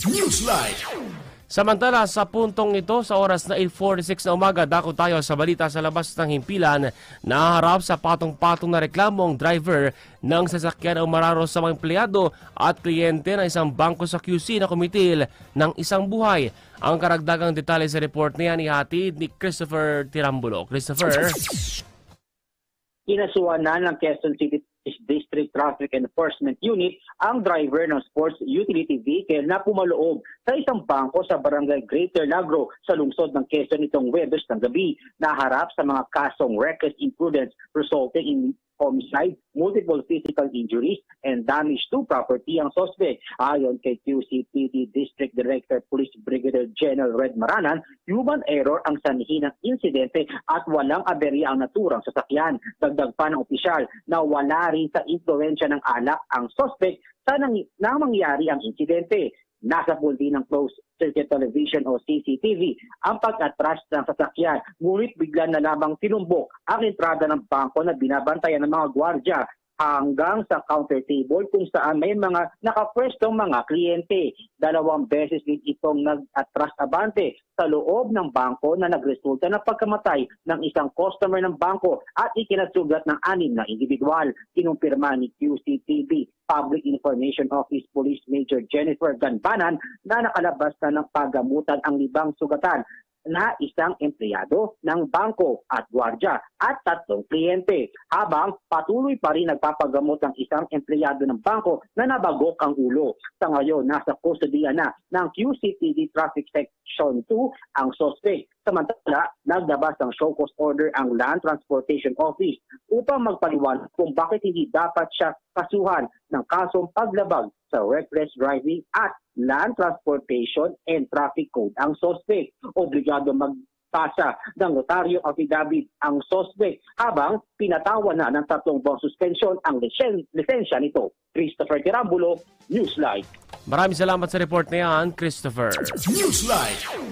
Newsline. Samantala, sa puntong ito, sa oras na 8:46 na umaga, dako tayo sa balita sa labas ng himpilan na harap sa patong-patong na reklamo ang driver ng sasakyan na umararo sa mga empleyado at kliyente ng isang bangko sa QC na kumitil ng isang buhay. Ang karagdagang detalye sa report na yan ihatid ni Christopher Tirambulo. Christopher? Kinasuhan na ng Quezon City District Traffic Enforcement Unit ang driver ng sports utility vehicle na pumaloob sa isang bangko sa barangay Greater Lagro sa lungsod ng Quezon nitong Huwebes ng gabi, na harap sa mga kasong reckless imprudence resulting in homicide, multiple physical injuries, and damage to property ang suspect. Ayon kay QCPD District Director Police Brigadier General Red Maranan, human error ang sanhi ng insidente at walang aberya ang naturang sasakyan. Dagdag pa ng opisyal na wala rin sa impluwensya ng alak ang suspect sa nang mangyari ang insidente. Nasa pool din ng closed circuit television o CCTV ang pag-atras ng sasakyan, ngunit bigla na lamang tinumbok ang entrada ng bangko na binabantayan ng mga gwardya hanggang sa counter table kung saan may mga nakapwestong mga kliyente. 2 beses din itong nag-atras abante sa loob ng bangko na nagresulta ng pagkamatay ng isang customer ng bangko at ikinasugat ng 6 na individual. Kinumpirma ni QCTV Public Information Office Police Major Jennifer Ganbanan na nakalabas na ng paggamutan ang 5 sugatan na isang empleyado ng bangko at gwardya at 3 kliyente, habang patuloy pa rin nagpapagamot ang isang empleyado ng bangko na nabagok ang ulo. Sa ngayon, nasa kustodiya na ng QCPD Traffic Section 2 ang suspect. Samantala, naglabas ng show cause order ang Land Transportation Office upang magpaliwanag kung bakit hindi dapat siya kasuhan ng kasong paglabag sa reckless driving at land transportation and traffic code. Ang suspect, obligado magpasa ng notaryo affidavit ang suspect habang pinatawan na ng 3 buwang suspension ang lisensya nito. Christopher Tirambulo, Newsline. Maraming salamat sa report na yan, Christopher. Newsline.